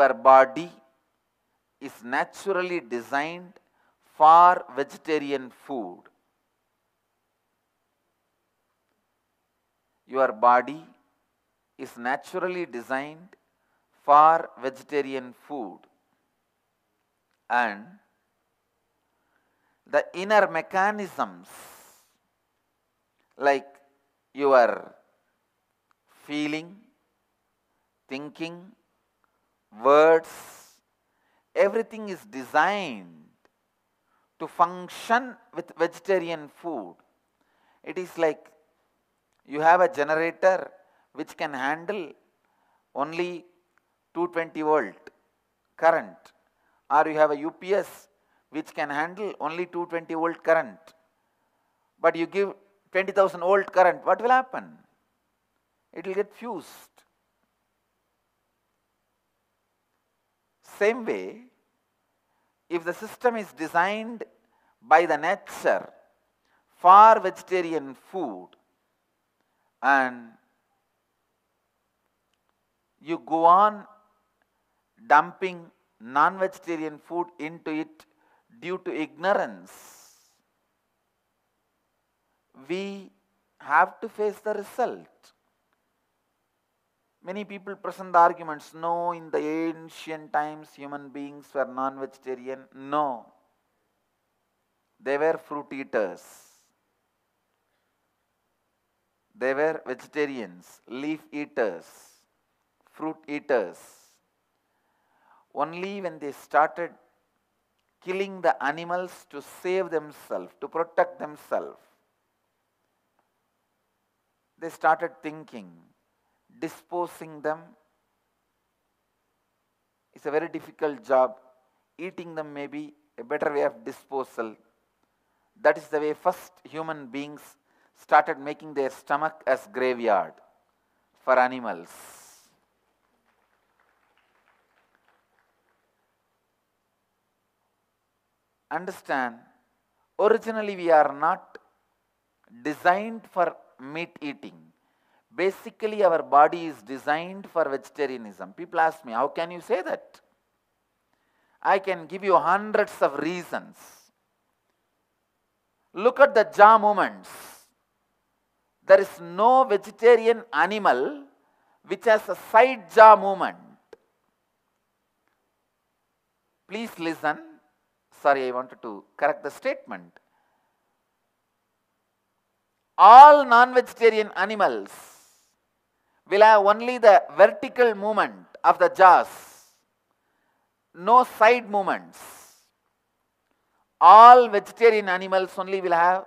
your body is naturally designed for vegetarian food. Your body is naturally designed for vegetarian food, and the inner mechanisms like your feeling, thinking, words, everything is designed to function with vegetarian food. It is like you have a generator which can handle only 220 volt current, or you have a UPS which can handle only 220 volt current, but you give 20,000 volt current, what will happen? It will get fused. Same way, if the system is designed by the nature for vegetarian food, and you go on dumping non-vegetarian food into it due to ignorance, we have to face the result. Many people present the arguments, no, in the ancient times human beings were non-vegetarian. No, they were fruit eaters. They were vegetarians, leaf eaters, fruit eaters. Only when they started killing the animals to save themselves, to protect themselves, they started thinking, disposing them is a very difficult job. Eating them may be a better way of disposal. That is the way first human beings started making their stomach as graveyard for animals. Understand, originally we are not designed for meat eating. Basically our body is designed for vegetarianism. People ask me, how can you say that? I can give you hundreds of reasons. Look at the jaw movements. There is no vegetarian animal which has a side jaw movement. Please listen. Sorry, I wanted to correct the statement. All non-vegetarian animals will have only the vertical movement of the jaws, no side movements. All vegetarian animals only will have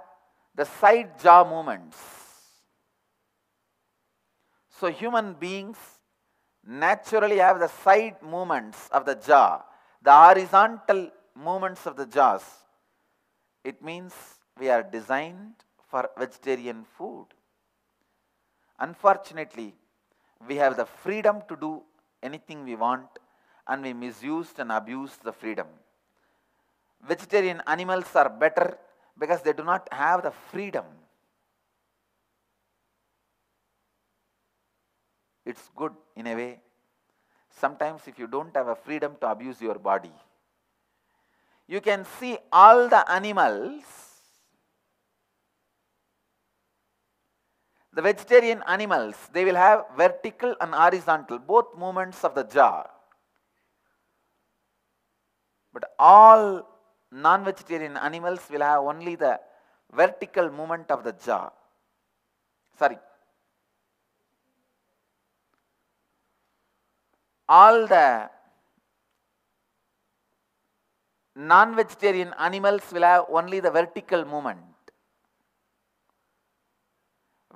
the side jaw movements. So human beings naturally have the side movements of the jaw, the horizontal movements of the jaws. It means we are designed for vegetarian food. Unfortunately, we have the freedom to do anything we want, and we misused and abused the freedom. Vegetarian animals are better because they do not have the freedom. It's good in a way. Sometimes if you don't have a freedom to abuse your body, you can see all the animals, the vegetarian animals, they will have vertical and horizontal, both movements of the jaw. But all non-vegetarian animals will have only the vertical movement of the jaw. Sorry. All the non-vegetarian animals will have only the vertical movement.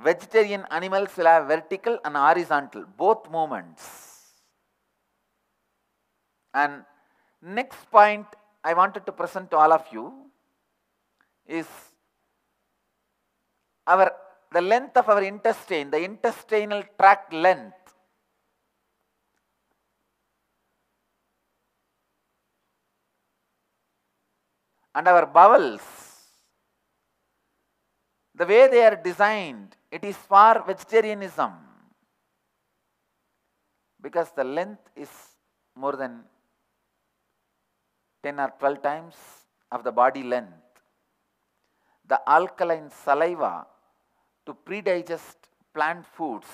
Vegetarian animals will have vertical and horizontal, both movements. And next point I wanted to present to all of you is the length of our intestine, the intestinal tract length. And our bowels, the way they are designed, it is for vegetarianism, because the length is more than 10 or 12 times of the body length. The alkaline saliva to predigest plant foods.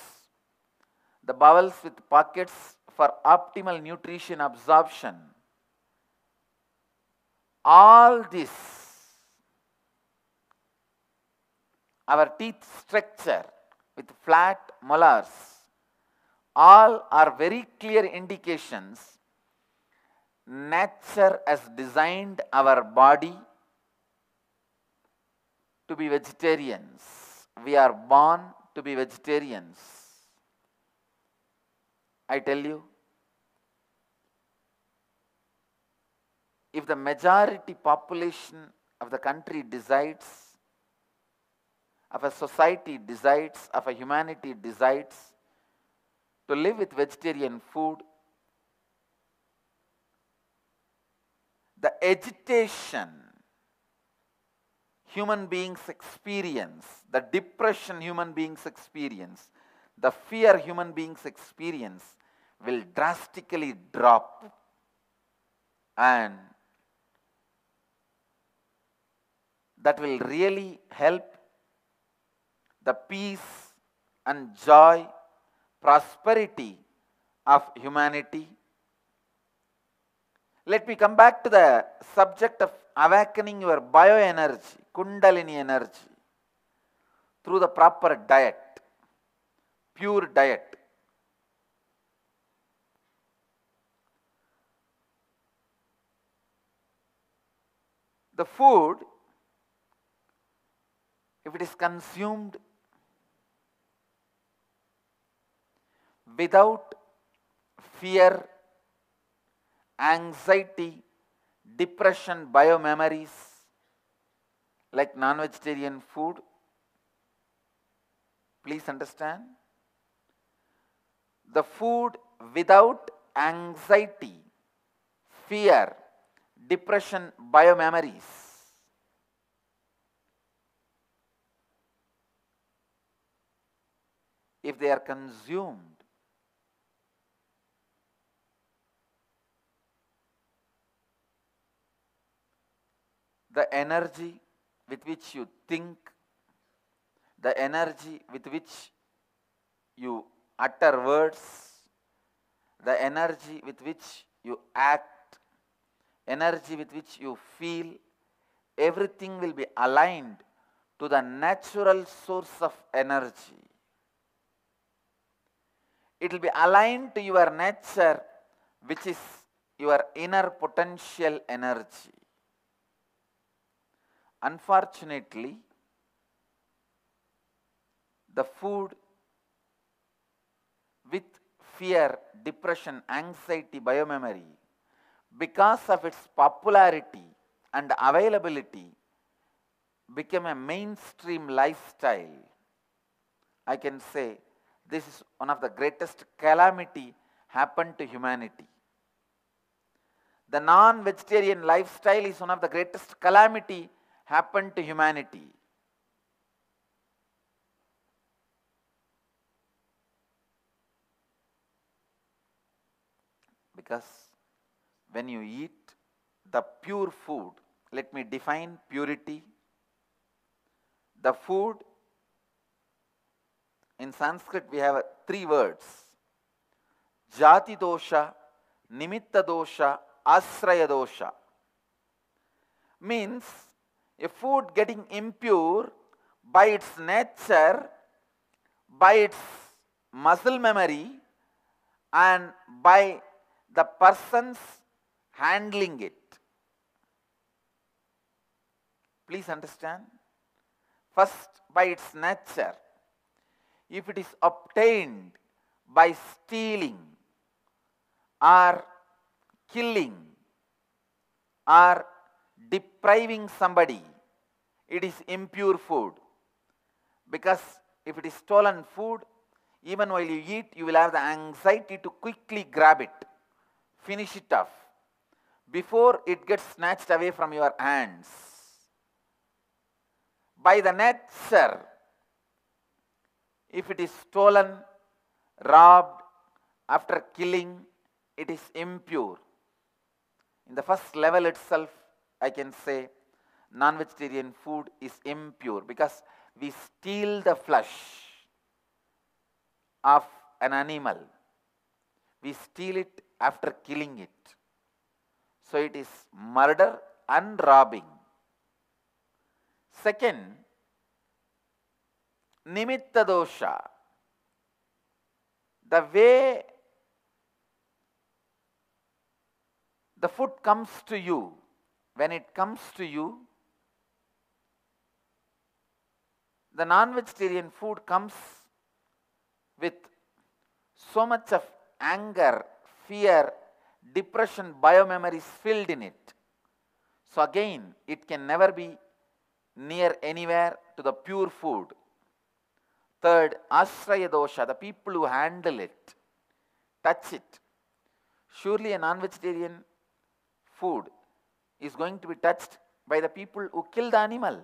The bowels with pockets for optimal nutrition absorption. All this, our teeth structure with flat molars, all are very clear indications nature has designed our body to be vegetarians. We are born to be vegetarians. I tell you, if the majority population of the country decides, of a society decides, of a humanity decides to live with vegetarian food, the agitation human beings experience, the depression human beings experience, the fear human beings experience will drastically drop, and that will really help the peace and joy, prosperity of humanity. Let me come back to the subject of awakening your bioenergy, Kundalini energy, through the proper diet, pure diet. The food, if it is consumed without fear, anxiety, depression, biomemories, like non-vegetarian food, please understand, the food without anxiety, fear, depression, biomemories, if they are consumed the energy with which you think, the energy with which you utter words, the energy with which you act, energy with which you feel, everything will be aligned to the natural source of energy. It will be aligned to your nature, which is your inner potential energy. Unfortunately, the food with fear, depression, anxiety, biomemory, because of its popularity and availability, became a mainstream lifestyle. I can say this is one of the greatest calamity happened to humanity. The non-vegetarian lifestyle is one of the greatest calamity happened to humanity. Because when you eat the pure food, let me define purity. The food, in Sanskrit we have 3 words: jati dosha, nimitta dosha, asraya dosha. Means a food getting impure by its nature, by its muscle memory, and by the persons handling it. Please understand. First, by its nature. If it is obtained by stealing or killing or depriving somebody, it is impure food. Because if it is stolen food, even while you eat, you will have the anxiety to quickly grab it, finish it off, before it gets snatched away from your hands. By the nature, if it is stolen, robbed, after killing, it is impure. In the first level itself, I can say non-vegetarian food is impure because we steal the flesh of an animal. We steal it after killing it. So it is murder and robbing. Second, nimitta dosha. The way the food comes to you, when it comes to you, the non-vegetarian food comes with so much of anger, fear, depression, biomemories filled in it. So again, it can never be near anywhere to the pure food. Third, ashraya dosha, the people who handle it, touch it. Surely a non-vegetarian food is going to be touched by the people who kill the animal.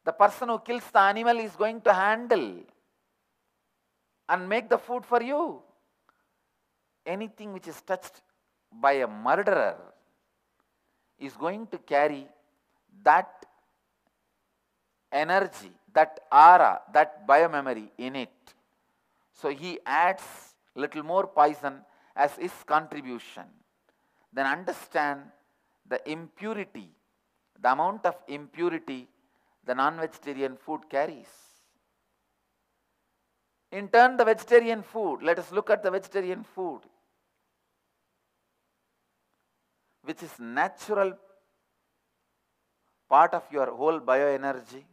The person who kills the animal is going to handle and make the food for you. Anything which is touched by a murderer is going to carry that energy, that aura, that biomemory in it. So he adds little more poison as his contribution. Then understand the impurity, the amount of impurity the non-vegetarian food carries. In turn, the vegetarian food, let us look at the vegetarian food, which is natural part of your whole bioenergy.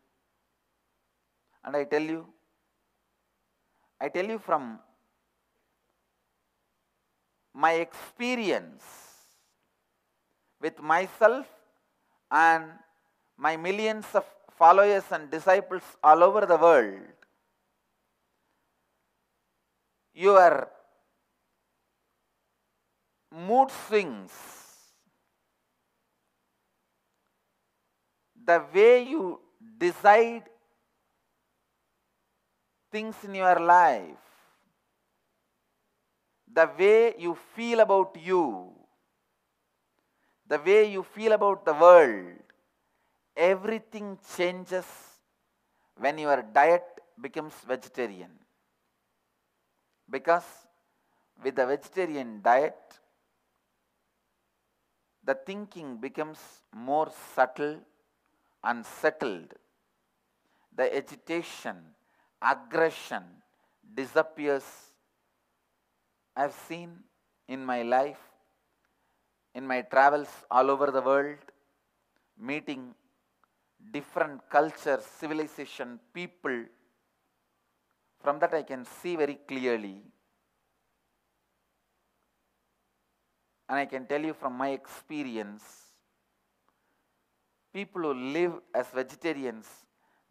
And I tell you from my experience with myself and my millions of followers and disciples all over the world, your mood swings, the way you decide things in your life, the way you feel about you, the way you feel about the world, everything changes when your diet becomes vegetarian. Because with the vegetarian diet, the thinking becomes more subtle and settled. The agitation, aggression disappears. I've seen in my life, in my travels all over the world, meeting different cultures, civilization, people. From that I can see very clearly, and I can tell you from my experience, people who live as vegetarians,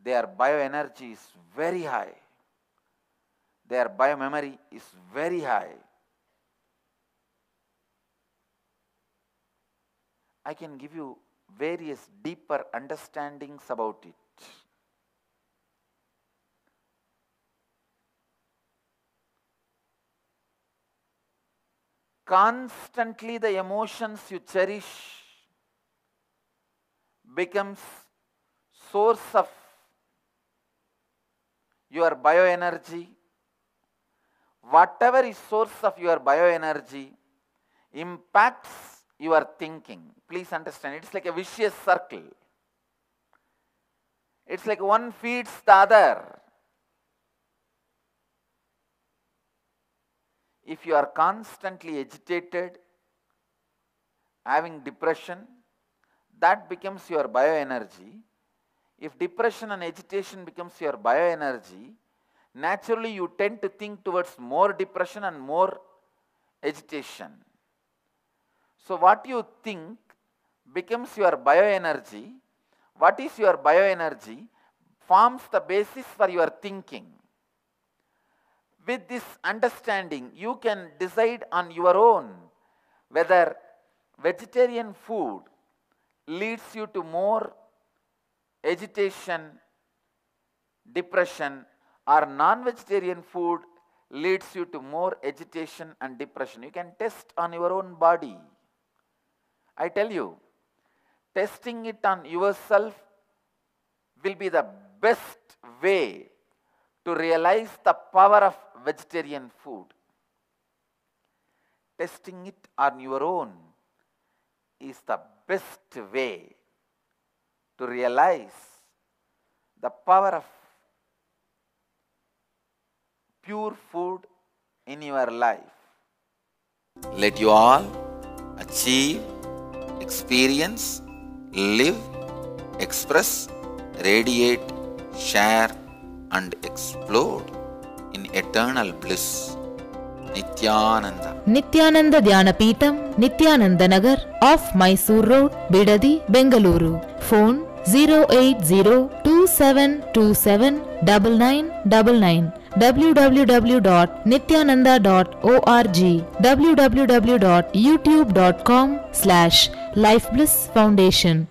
their bioenergy is very high. Their biomemory is very high. I can give you various deeper understandings about it. Constantly the emotions you cherish becomes source of your bioenergy. Whatever is source of your bioenergy impacts your thinking. Please understand, it's like a vicious circle. It's like one feeds the other. If you are constantly agitated, having depression, that becomes your bioenergy. If depression and agitation becomes your bioenergy, naturally you tend to think towards more depression and more agitation. So what you think becomes your bioenergy. What is your bioenergy forms the basis for your thinking. With this understanding, you can decide on your own whether vegetarian food leads you to more agitation, depression, or non-vegetarian food leads you to more agitation and depression. You can test on your own body. I tell you, testing it on yourself will be the best way to realize the power of vegetarian food. Testing it on your own is the best way to realize the power of pure food in your life. Let you all achieve, experience, live, express, radiate, share and explode in eternal bliss. Nityananda. Nityananda Dhyanapitham, Nityananda Nagar, off Mysore Road, Bidadi, Bengaluru. Phone 08027279999. www.nityananda.org. www.youtube.com/Life Bliss Foundation.